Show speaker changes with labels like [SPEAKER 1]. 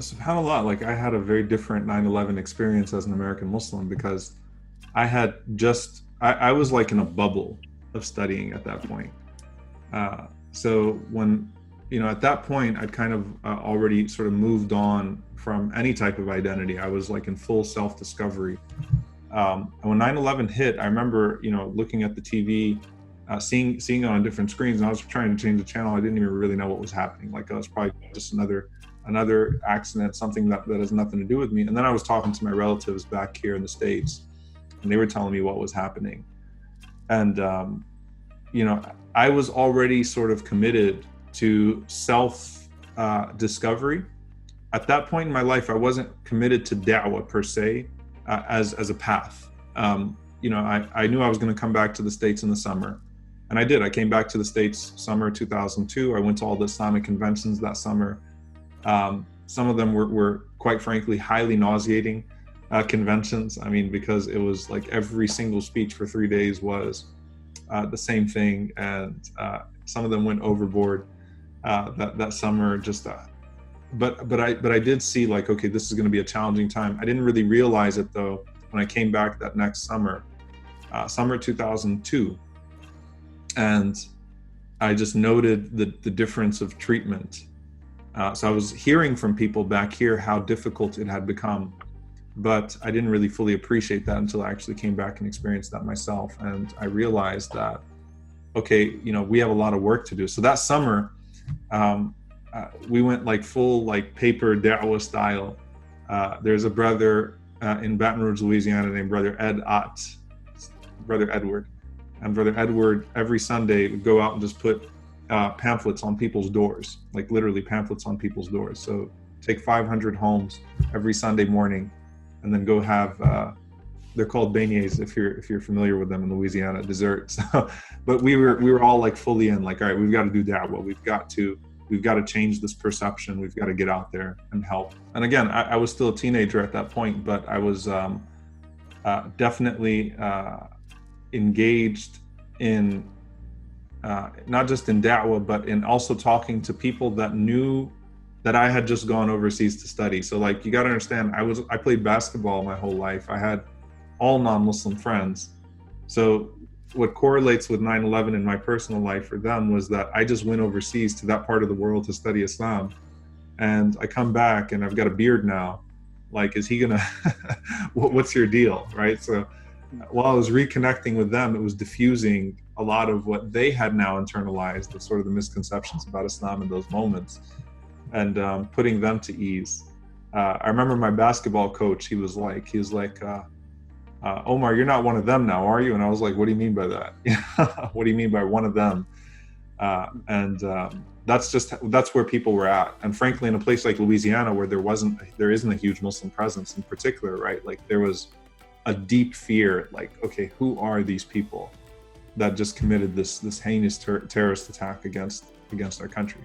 [SPEAKER 1] SubhanAllah, like I had a very different 9/11 experience as an American Muslim because I was like in a bubble of studying at that point. So when, at that point, I'd kind of already sort of moved on from any type of identity. I was like in full self-discovery. And when 9/11 hit, I remember, looking at the TV, seeing it on different screens, and I was trying to change the channel. I didn't even really know what was happening. Like, it was probably just another accident, something that has nothing to do with me. And then I was talking to my relatives back here in the States, and they were telling me what was happening. And, I was already sort of committed to self-discovery. At that point in my life, I wasn't committed to da'wah per se, as a path. I knew I was going to come back to the States in the summer. And I did. I came back to the States summer 2002. I went to all the Islamic conventions that summer. Some of them were quite frankly, highly nauseating conventions. I mean, because it was like every single speech for 3 days was the same thing. And some of them went overboard that summer. But I did see like, okay, this is going to be a challenging time. I didn't really realize it though when I came back that next summer, summer 2002. And I just noted the difference of treatment. So I was hearing from people back here how difficult it had become, but I didn't really fully appreciate that until I actually came back and experienced that myself. And I realized that, okay, we have a lot of work to do. So that summer, we went like full like paper da'wah style. There's a brother in Baton Rouge, Louisiana named Brother Edward. And Brother Edward every Sunday would go out and just put pamphlets on people's doors, like literally pamphlets on people's doors. So take 500 homes every Sunday morning and then go have, they're called beignets if you're familiar with them in Louisiana, desserts. But we were all like fully in, like, all right, we've got to do da'wah. We've got to change this perception. We've got to get out there and help. And again, I was still a teenager at that point, but I was definitely engaged in not just in da'wah, but in also talking to people that knew that I had just gone overseas to study. So like, you got to understand, I played basketball my whole life. I had all non-Muslim friends. So what correlates with 9/11 in my personal life for them was that I just went overseas to that part of the world to study Islam. And I come back and I've got a beard now. Like, is he gonna, what's your deal, right? So while I was reconnecting with them, it was diffusing a lot of what they had now internalized, of sort of the misconceptions about Islam in those moments, and putting them to ease. I remember my basketball coach, he was like, Omar, you're not one of them now, are you? And I was like, what do you mean by that? What do you mean by one of them? That's where people were at. And frankly, in a place like Louisiana, where there isn't a huge Muslim presence in particular, right? Like, there was a deep fear, like, okay, who are these people that just committed this heinous terrorist attack against our country?